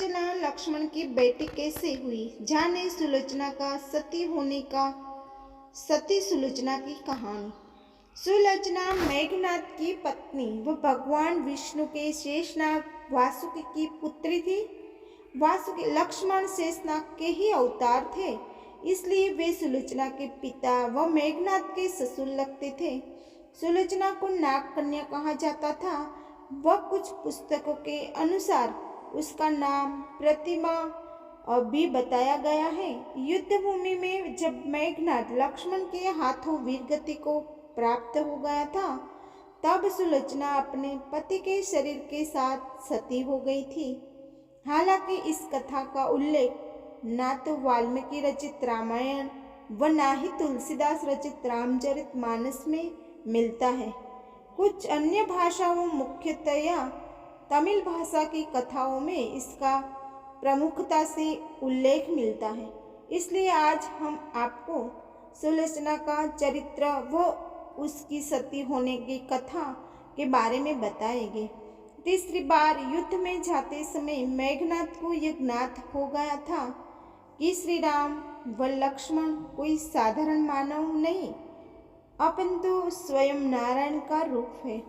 सुलोचना लक्ष्मण की बेटी कैसे हुई, जाने सुलोचना का सती सुलोचना की कहानी। सुलोचना मेघनाद की पत्नी व भगवान विष्णु के शेषनाग वासुकी की पुत्री थी। वासुकी लक्ष्मण शेषनाग के ही अवतार थे, इसलिए वे सुलोचना के पिता व मेघनाद के ससुर लगते थे। सुलोचना को नाग कन्या कहा जाता था। वह कुछ पुस्तकों के अनुसार उसका नाम प्रतिमा भी बताया गया है। युद्ध भूमि में जब मेघनाद लक्ष्मण के हाथों वीरगति को प्राप्त हो गया था, तब सुलोचना अपने पति के शरीर के साथ सती हो गई थी। हालांकि इस कथा का उल्लेख ना तो वाल्मीकि रचित रामायण व ना ही तुलसीदास रचित रामचरितमानस में मिलता है। कुछ अन्य भाषाओं, मुख्यतया तमिल भाषा की कथाओं में इसका प्रमुखता से उल्लेख मिलता है। इसलिए आज हम आपको सुलोचना का चरित्र व उसकी सती होने की कथा के बारे में बताएंगे। तीसरी बार युद्ध में जाते समय मेघनाद को यह ज्ञात हो गया था कि श्री राम व लक्ष्मण कोई साधारण मानव नहीं, अपितु स्वयं नारायण का रूप है।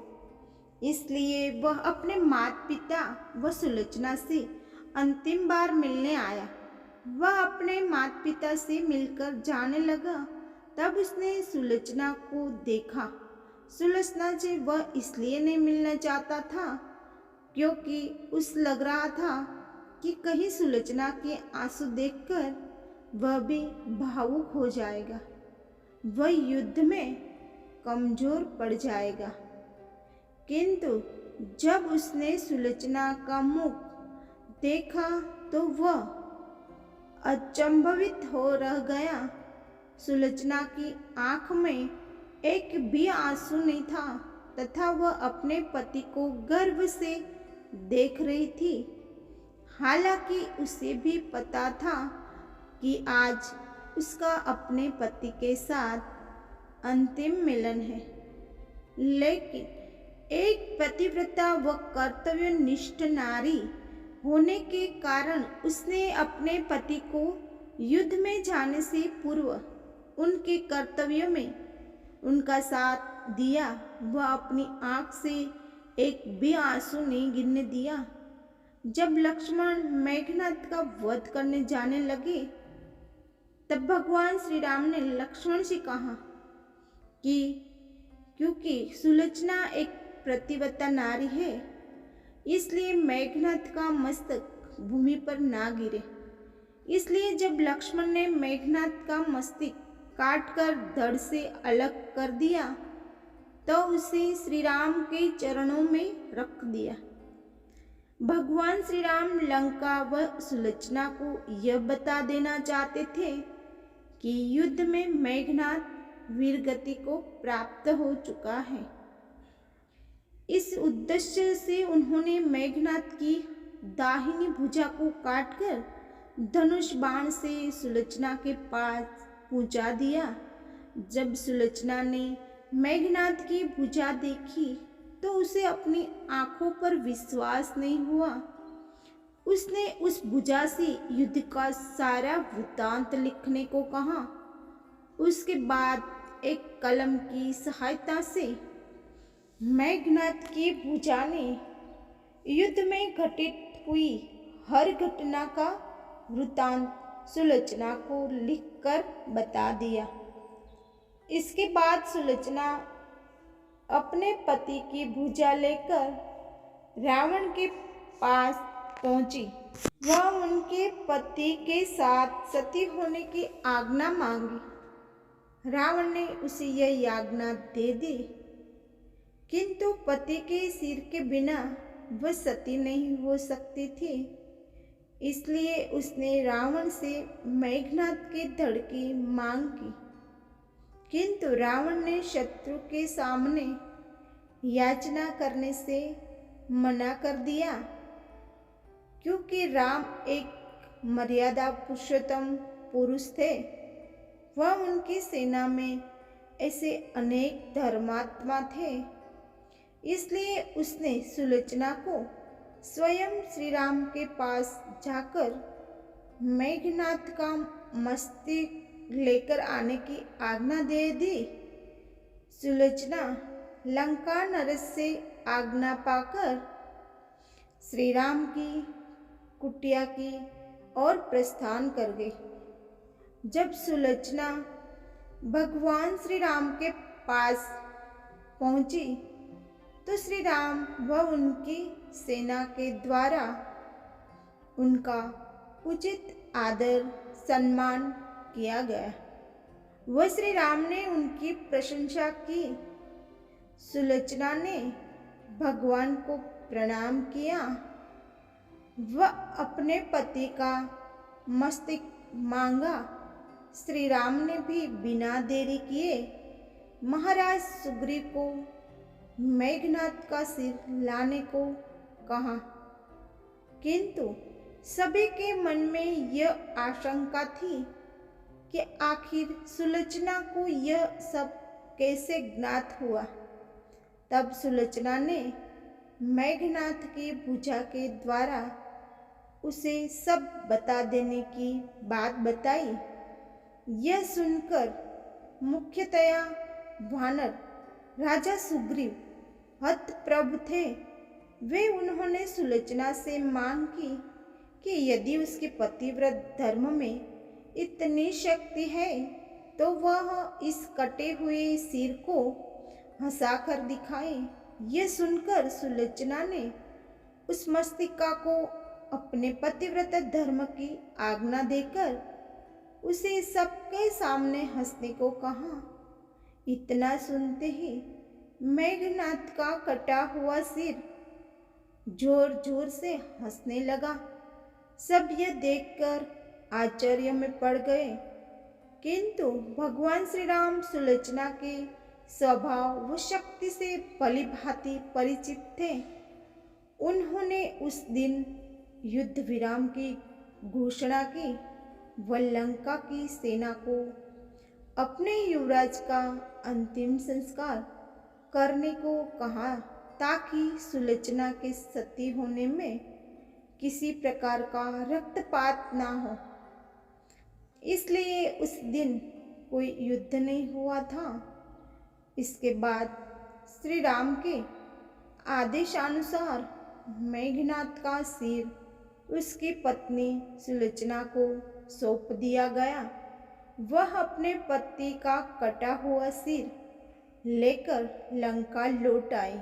इसलिए वह अपने माता पिता व सुलोचना से अंतिम बार मिलने आया। वह अपने माता पिता से मिलकर जाने लगा, तब उसने सुलोचना को देखा। सुलोचना से वह इसलिए नहीं मिलना चाहता था क्योंकि उस लग रहा था कि कहीं सुलोचना के आंसू देखकर वह भी भावुक हो जाएगा, वह युद्ध में कमजोर पड़ जाएगा। किंतु जब उसने सुलोचना का मुख देखा तो वह अचंभित हो रह गया। सुलोचना की आंख में एक भी आंसू नहीं था तथा वह अपने पति को गर्व से देख रही थी। हालांकि उसे भी पता था कि आज उसका अपने पति के साथ अंतिम मिलन है, लेकिन एक पतिव्रता व कर्तव्यनिष्ठ नारी होने के कारण उसने अपने पति को युद्ध में जाने से पूर्व उनके कर्तव्यों में उनका साथ दिया। वह अपनी आंख से एक भी आंसू नहीं गिरने दिया। जब लक्ष्मण मेघनाद का वध करने जाने लगे, तब भगवान श्री राम ने लक्ष्मण से कहा कि क्योंकि सुलोचना एक प्रतिव्रता नारी है, इसलिए मेघनाद का मस्तक भूमि पर ना गिरे। इसलिए जब लक्ष्मण ने मेघनाद का मस्तक काटकर धड़ से अलग कर दिया, तो उसे श्री राम के चरणों में रख दिया। भगवान श्री राम लंका व सुलोचना को यह बता देना चाहते थे कि युद्ध में मेघनाद वीरगति को प्राप्त हो चुका है। इस उद्देश्य से उन्होंने मेघनाद की दाहिनी भुजा को काटकर धनुष बाण से सुलोचना के पास पहुंचा दिया। जब सुलोचना ने मेघनाद की भुजा देखी तो उसे अपनी आंखों पर विश्वास नहीं हुआ। उसने उस भुजा से युद्ध का सारा वृत्तांत लिखने को कहा। उसके बाद एक कलम की सहायता से मेघनाद की भुजा ने युद्ध में घटित हुई हर घटना का वृत्तांत सुलोचना को लिखकर बता दिया। इसके बाद सुलोचना अपने पति की भुजा लेकर रावण के पास पहुंची। वह उनके पति के साथ सती होने की आज्ञा मांगी। रावण ने उसे यह आज्ञा दे दी, किंतु पति के सिर के बिना वह सती नहीं हो सकती थी। इसलिए उसने रावण से मेघनाद के धड़ की मांग की, किंतु रावण ने शत्रु के सामने याचना करने से मना कर दिया, क्योंकि राम एक मर्यादा पुरुषोत्तम पुरुष थे। वह उनकी सेना में ऐसे अनेक धर्मात्मा थे। इसलिए उसने सुलोचना को स्वयं श्री राम के पास जाकर मेघनाथ का मस्तक लेकर आने की आज्ञा दे दी। सुलोचना लंका नरेश से आज्ञा पाकर श्री राम की कुटिया की ओर प्रस्थान कर गई। जब सुलोचना भगवान श्री राम के पास पहुंची तो श्री राम व उनकी सेना के द्वारा उनका उचित आदर सम्मान किया गया। वह श्री राम ने उनकी प्रशंसा की। सुलोचना ने भगवान को प्रणाम किया। वह अपने पति का मस्तक मांगा। श्री राम ने भी बिना देरी किए महाराज सुग्रीव को मेघनाथ का सिर लाने को कहा, किंतु सभी के मन में यह आशंका थी कि आखिर सुलोचना को यह सब कैसे ज्ञात हुआ। तब सुलोचना ने मेघनाथ की भुजा के द्वारा उसे सब बता देने की बात बताई। यह सुनकर मुख्यतया वानर राजा सुग्रीव हतप्रभ थे। वे उन्होंने सुलोचना से मांग की कि यदि उसके पतिव्रत धर्म में इतनी शक्ति है तो वह इस कटे हुए सिर को हंसाकर दिखाए। यह सुनकर सुलोचना ने उस मस्तिका को अपने पतिव्रत धर्म की आज्ञा देकर उसे सबके सामने हंसने को कहा। इतना सुनते ही मेघनाथ का कटा हुआ सिर जोर जोर से हंसने लगा। सब यह देखकर आश्चर्य में पड़ गए, किंतु भगवान श्री राम सुलोचना के स्वभाव व शक्ति से भली भांति परिचित थे। उन्होंने उस दिन युद्ध विराम की घोषणा की व लंका की सेना को अपने युवराज का अंतिम संस्कार करने को कहा, ताकि सुलोचना के सती होने में किसी प्रकार का रक्तपात ना हो। इसलिए उस दिन कोई युद्ध नहीं हुआ था। इसके बाद श्री राम के आदेशानुसार मेघनाथ का सिर उसकी पत्नी सुलोचना को सौंप दिया गया। वह अपने पति का कटा हुआ सिर लेकर लंका लौट आई।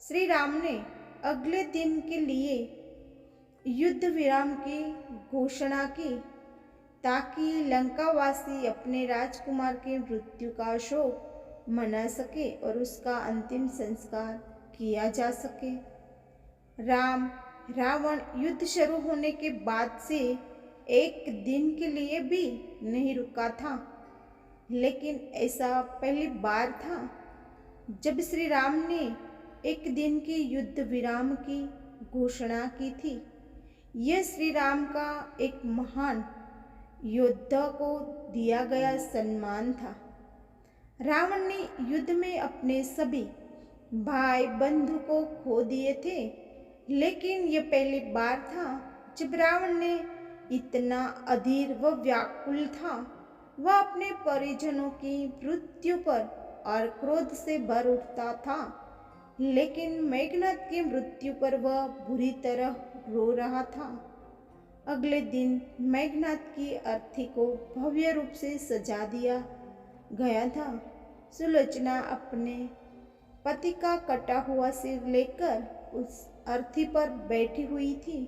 श्री राम ने अगले दिन के लिए युद्ध विराम की घोषणा की, ताकि लंकावासी अपने राजकुमार के मृत्यु का शोक मना सके और उसका अंतिम संस्कार किया जा सके। रावण युद्ध शुरू होने के बाद से एक दिन के लिए भी नहीं रुका था, लेकिन ऐसा पहली बार था जब श्री राम ने एक दिन के युद्ध विराम की घोषणा की थी। यह श्री राम का एक महान योद्धा को दिया गया सम्मान था। रावण ने युद्ध में अपने सभी भाई बंधु को खो दिए थे, लेकिन यह पहली बार था जब रावण ने इतना अधीर व व्याकुल था। वह अपने परिजनों की मृत्यु पर और क्रोध से भर उठता था, लेकिन मेघनाथ की मृत्यु पर वह बुरी तरह रो रहा था। अगले दिन मेघनाथ की अर्थी को भव्य रूप से सजा दिया गया था। सुलोचना अपने पति का कटा हुआ सिर लेकर उस अर्थी पर बैठी हुई थी।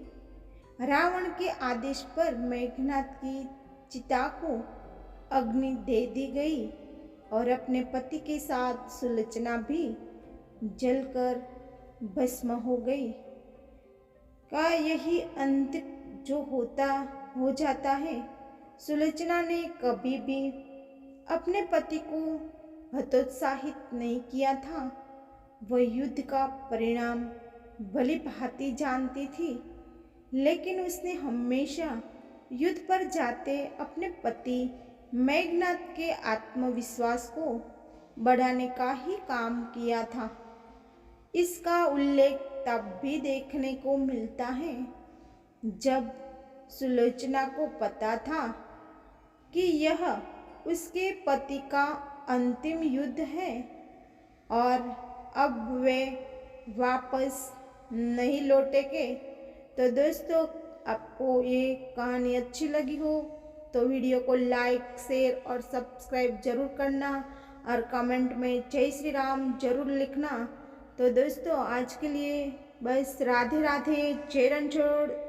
रावण के आदेश पर मेघनाथ की चिता को अग्नि दे दी गई और अपने पति के साथ सुलोचना भी जलकर भस्म हो गई। का यही अंत जो हो जाता है? सुलोचना ने कभी भी अपने पति को हतोत्साहित नहीं किया था। वह युद्ध का परिणाम भली भांति जानती थी, लेकिन उसने हमेशा युद्ध पर जाते अपने पति मेघनाथ के आत्मविश्वास को बढ़ाने का ही काम किया था। इसका उल्लेख तब भी देखने को मिलता है जब सुलोचना को पता था कि यह उसके पति का अंतिम युद्ध है और अब वे वापस नहीं लौटेंगे। तो दोस्तों, आपको ये कहानी अच्छी लगी हो तो वीडियो को लाइक, शेयर और सब्सक्राइब जरूर करना और कमेंट में जय श्री राम जरूर लिखना। तो दोस्तों, आज के लिए बस राधे राधे, जय रणछोड़।